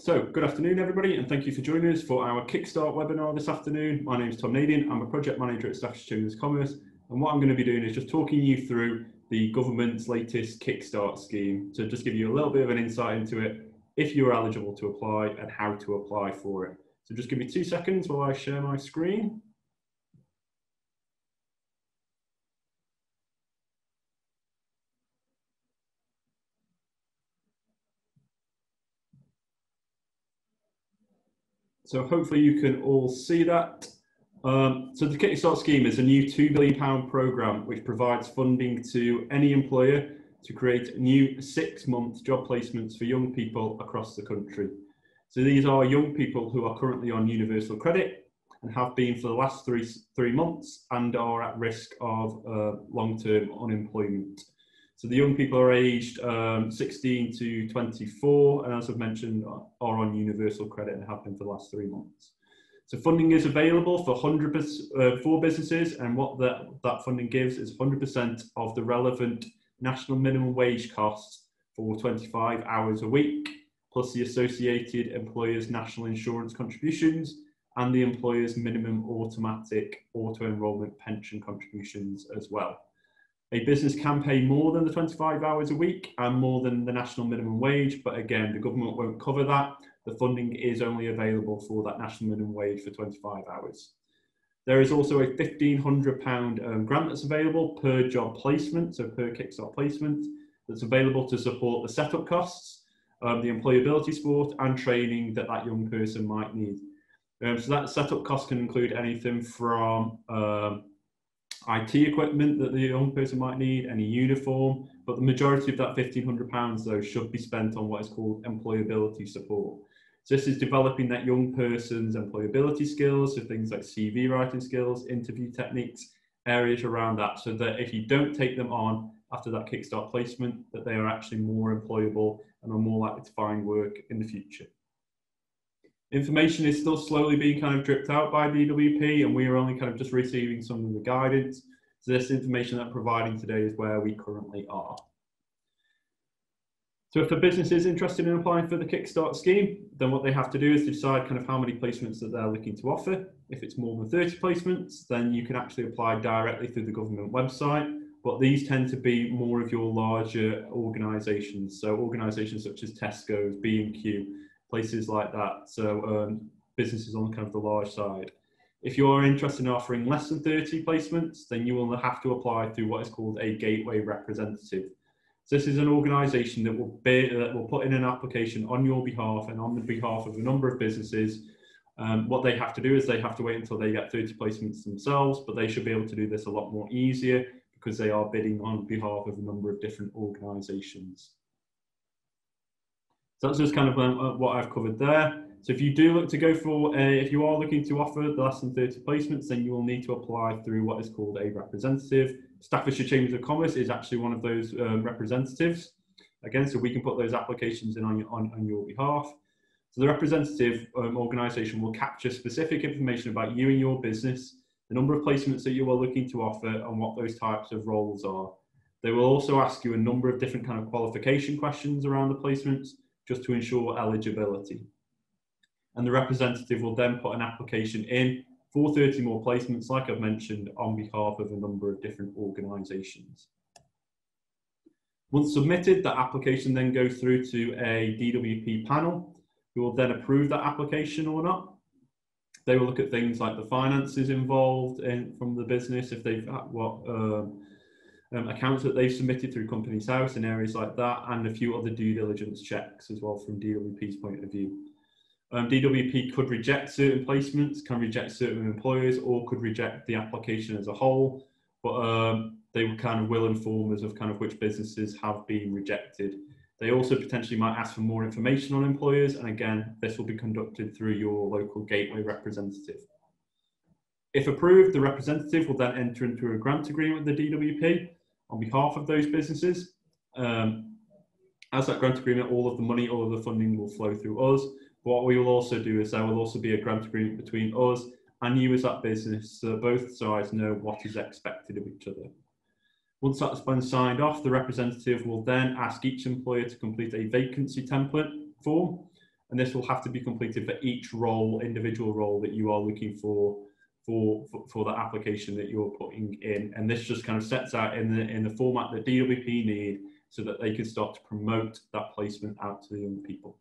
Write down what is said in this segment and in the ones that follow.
So, good afternoon, everybody, and thank you for joining us for our Kickstart webinar this afternoon. My name is Tom Nadian. I'm a project manager at Staffordshire Chambers of Commerce, and what I'm going to be doing is just talking you through the government's latest Kickstart scheme to just give you a little bit of an insight into it, if you're eligible to apply and how to apply for it. So just give me 2 seconds while I share my screen. So hopefully you can all see that. So the Kickstart scheme is a new £2 billion programme which provides funding to any employer to create new 6-month job placements for young people across the country. So these are young people who are currently on universal credit and have been for the last three months and are at risk of long-term unemployment. So the young people are aged 16 to 24, and as I've mentioned, are on universal credit and have been for the last 3 months. So funding is available for 100% for businesses, and what that funding gives is 100% of the relevant national minimum wage costs for 25 hours a week, plus the associated employer's national insurance contributions and the employer's minimum automatic auto-enrolment pension contributions as well. A business can pay more than the 25 hours a week and more than the national minimum wage, but again, the government won't cover that. The funding is only available for that national minimum wage for 25 hours. There is also a £1,500 grant that's available per job placement, so per Kickstart placement, that's available to support the setup costs, the employability support and training that that young person might need. So that setup cost can include anything from IT equipment that the young person might need, any uniform, but the majority of that £1,500 though should be spent on what is called employability support. So this is developing that young person's employability skills, so things like CV writing skills, interview techniques, areas around that, so that if you don't take them on after that Kickstart placement, that they are actually more employable and are more likely to find work in the future. Information is still slowly being kind of dripped out by DWP, and we are only kind of just receiving some of the guidance. So this information that I'm providing today is where we currently are. So if a business is interested in applying for the Kickstart scheme, then what they have to do is decide kind of how many placements that they're looking to offer. If it's more than 30 placements, then you can actually apply directly through the government website, but these tend to be more of your larger organisations. So organisations such as Tesco's, B&Q, places like that, so businesses on kind of the large side. If you are interested in offering less than 30 placements, then you will have to apply through what is called a gateway representative. So this is an organisation that will put in an application on your behalf and on the behalf of a number of businesses. What they have to do is they have to wait until they get 30 placements themselves, but they should be able to do this a lot more easier because they are bidding on behalf of a number of different organisations. So that's just kind of what I've covered there. So if you do look to go for if you are looking to offer less than 30 placements, then you will need to apply through what is called a representative. Staffordshire Chambers of Commerce is actually one of those representatives. Again, so we can put those applications in on your behalf. So the representative organisation will capture specific information about you and your business, the number of placements that you are looking to offer, and what those types of roles are. They will also ask you a number of different kind of qualification questions around the placements, just to ensure eligibility. And the representative will then put an application in for 30 more placements, like I've mentioned, on behalf of a number of different organisations. Once submitted, that application then goes through to a DWP panel, who will then approve that application or not. They will look at things like the finances involved from the business, if they've what accounts that they've submitted through Companies House and areas like that, and a few other due diligence checks as well from DWP's point of view. DWP could reject certain placements, can reject certain employers, or could reject the application as a whole, but they kind of will inform us of kind of which businesses have been rejected. They also potentially might ask for more information on employers, and again, this will be conducted through your local gateway representative. If approved, the representative will then enter into a grant agreement with the DWP on behalf of those businesses. As that grant agreement, all of the money, all of the funding will flow through us. But what we will also do is there will also be a grant agreement between us and you as that business, so that both sides know what is expected of each other. Once that's been signed off, the representative will then ask each employer to complete a vacancy template form. and this will have to be completed for each role, individual role that you are looking for the application that you're putting in. And this just kind of sets out in the format that DWP need so that they can start to promote that placement out to the young people.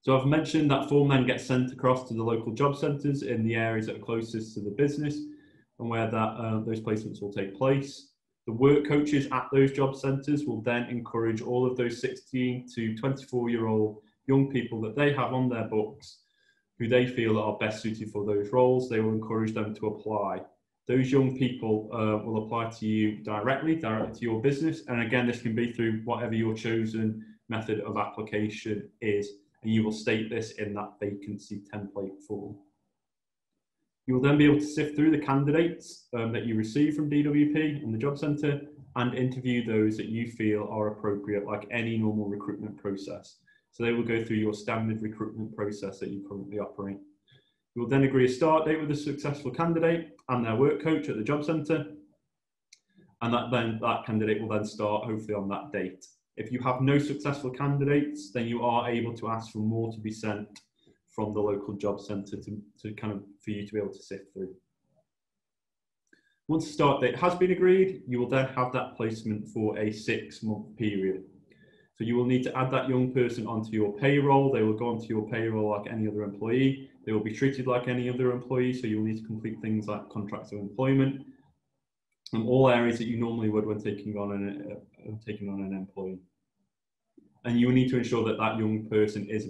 So I've mentioned that form then gets sent across to the local job centres in the areas that are closest to the business and where those placements will take place. The work coaches at those job centres will then encourage all of those 16 to 24-year-old young people that they have on their books who they feel are best suited for those roles. They will encourage them to apply. Those young people will apply to you directly to your business. And again, this can be through whatever your chosen method of application is. And you will state this in that vacancy template form. You will then be able to sift through the candidates that you receive from DWP in the job centre and interview those that you feel are appropriate, like any normal recruitment process. So they will go through your standard recruitment process that you currently operate. You will then agree a start date with a successful candidate and their work coach at the job centre. And that candidate will then start hopefully on that date. If you have no successful candidates, then you are able to ask for more to be sent from the local job centre for you to be able to sift through. Once the start date has been agreed, you will then have that placement for a 6-month period. So you will need to add that young person onto your payroll. They will go onto your payroll like any other employee. They will be treated like any other employee. So you'll need to complete things like contracts of employment and all areas that you normally would when taking on an employee. And you will need to ensure that that young person is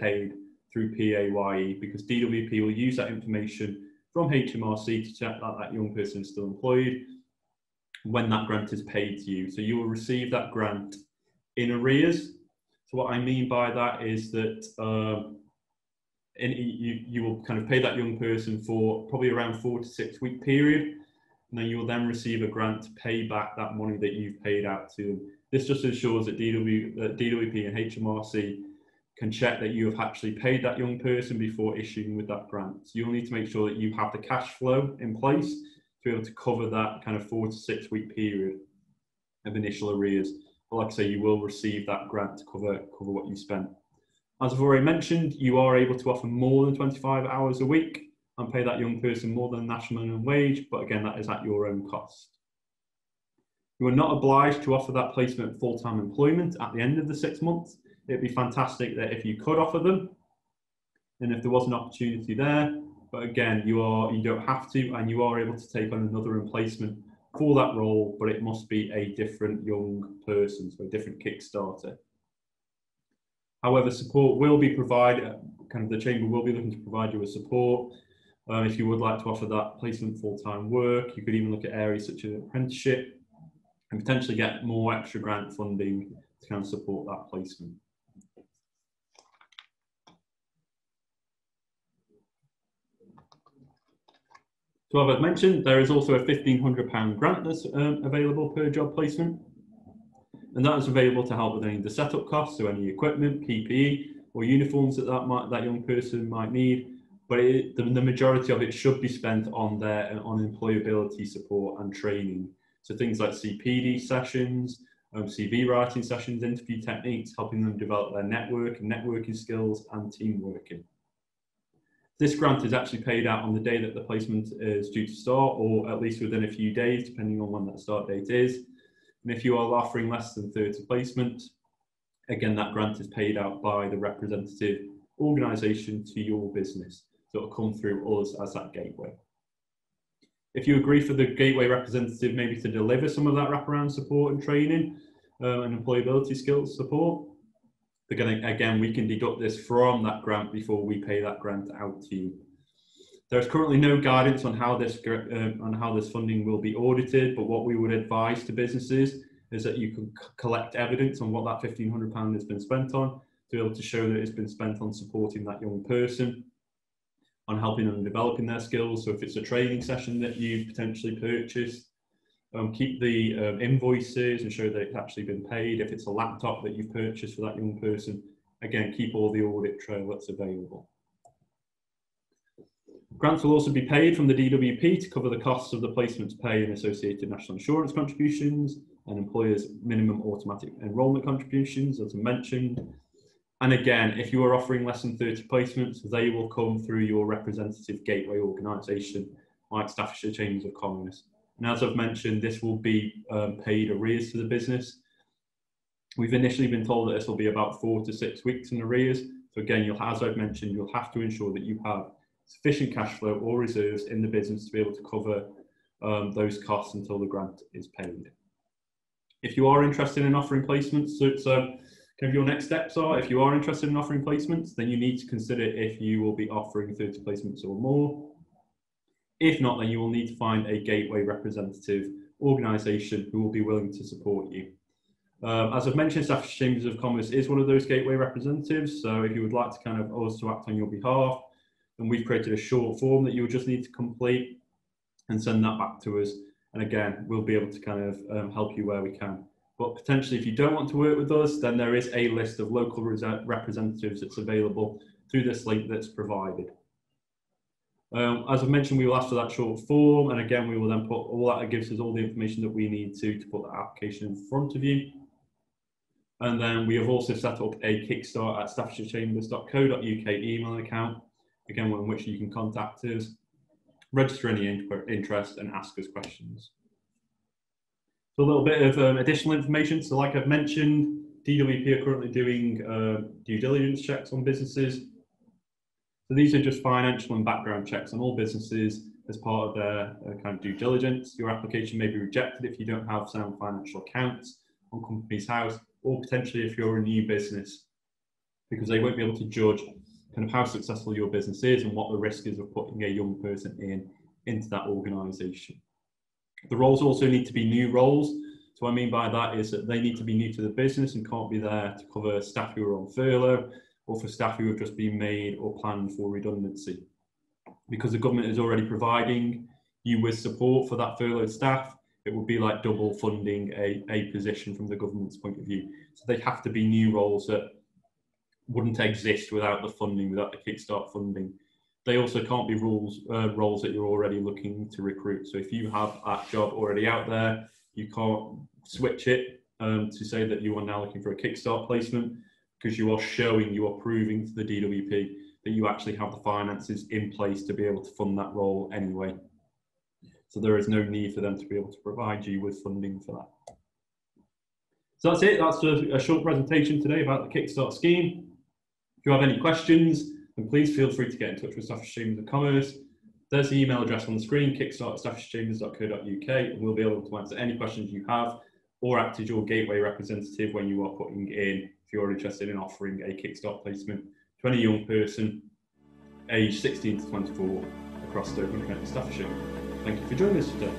paid through PAYE, because DWP will use that information from HMRC to check that that young person is still employed when that grant is paid to you. So you will receive that grant in arrears. So what I mean by that is that you will kind of pay that young person for probably around 4 to 6 week period, and then you will then receive a grant to pay back that money that you've paid out to them. This just ensures that DWP and HMRC can check that you have actually paid that young person before issuing with that grant. So you'll need to make sure that you have the cash flow in place to be able to cover that kind of 4 to 6 week period of initial arrears. But like I say, you will receive that grant to cover what you spent. As I've already mentioned, you are able to offer more than 25 hours a week and pay that young person more than the national minimum wage, but again, that is at your own cost. You are not obliged to offer that placement full-time employment at the end of the 6 months. It'd be fantastic that if you could offer them, and if there was an opportunity there, but again, you don't have to, and you are able to take on another emplacement for that role, but it must be a different young person, so a different Kickstarter. However, support will be provided, the Chamber will be looking to provide you with support. If you would like to offer that placement full-time work, you could even look at areas such as apprenticeship and potentially get more extra grant funding to kind of support that placement. So as I've mentioned, there is also a £1,500 grant that's available per job placement. And that is available to help with any of the setup costs, so any equipment, PPE, or uniforms that young person might need. But the majority of it should be spent on employability support and training. So things like CPD sessions, CV writing sessions, interview techniques, helping them develop their networking skills and team working. This grant is actually paid out on the day that the placement is due to start, or at least within a few days, depending on when that start date is. And if you are offering less than 30 placements, again, that grant is paid out by the representative organisation to your business. So it'll come through us as that gateway. If you agree for the gateway representative maybe to deliver some of that wraparound support and training and employability skills support, again, we can deduct this from that grant before we pay that grant out to you. There's currently no guidance on how this funding will be audited, but what we would advise to businesses is that you can collect evidence on what that £1,500 has been spent on, to be able to show that it's been spent on supporting that young person, on helping them developing their skills. So if it's a training session that you potentially purchased, keep the invoices and show that it's actually been paid. If it's a laptop that you've purchased for that young person, again, keep all the audit trail that's available. Grants will also be paid from the DWP to cover the costs of the placements pay and associated national insurance contributions and employers' minimum automatic enrolment contributions, as I mentioned. And again, if you are offering less than 30 placements, they will come through your representative gateway organisation, like Staffordshire Chambers of Commerce. And as I've mentioned, this will be paid arrears to the business. We've initially been told that this will be about 4 to 6 weeks in arrears. So again, as I've mentioned, you'll have to ensure that you have sufficient cash flow or reserves in the business to be able to cover those costs until the grant is paid. If you are interested in offering placements, so kind of your next steps are, if you are interested in offering placements, then you need to consider if you will be offering 30 placements or more. If not, then you will need to find a gateway representative organisation who will be willing to support you. As I've mentioned, Staffordshire Chambers of Commerce is one of those gateway representatives. So if you would like to kind of us to act on your behalf, then we've created a short form that you'll just need to complete and send that back to us. And again, we'll be able to kind of help you where we can. But potentially, if you don't want to work with us, then there is a list of local representatives that's available through this link that's provided. As I've mentioned, we will ask for that short form, and again, we will then put all that. It gives us all the information that we need to put that application in front of you. And then we have also set up a Kickstart at staffordshirechambers.co.uk email account, again, in which you can contact us, register any interest, and ask us questions. So a little bit of additional information. So like I've mentioned, DWP are currently doing due diligence checks on businesses. So these are just financial and background checks on all businesses as part of their kind of due diligence. Your application may be rejected if you don't have sound financial accounts on Companies House, or potentially if you're a new business, because they won't be able to judge kind of how successful your business is and what the risk is of putting a young person into that organisation. The roles also need to be new roles. So what I mean by that is that they need to be new to the business and can't be there to cover staff who are on furlough or for staff who have just been made or planned for redundancy. Because the government is already providing you with support for that furloughed staff, it would be like double funding a position from the government's point of view. So they have to be new roles that wouldn't exist without the funding, without the Kickstart funding. They also can't be roles that you're already looking to recruit. So if you have that job already out there, you can't switch it to say that you are now looking for a Kickstart placement, because you are showing, you are proving to the DWP that you actually have the finances in place to be able to fund that role anyway. So there is no need for them to be able to provide you with funding for that. So that's it. That's a short presentation today about the Kickstart scheme. If you have any questions, then please feel free to get in touch with Staffordshire Chambers of Commerce. There's the email address on the screen, kickstart@staffordshirechambers.co.uk, and we'll be able to answer any questions you have or act as your gateway representative when you are putting in, if you're interested in offering a Kickstart placement to any young person aged 16 to 24 across Stoke-on-Trent, Staffordshire. Thank you for joining us today.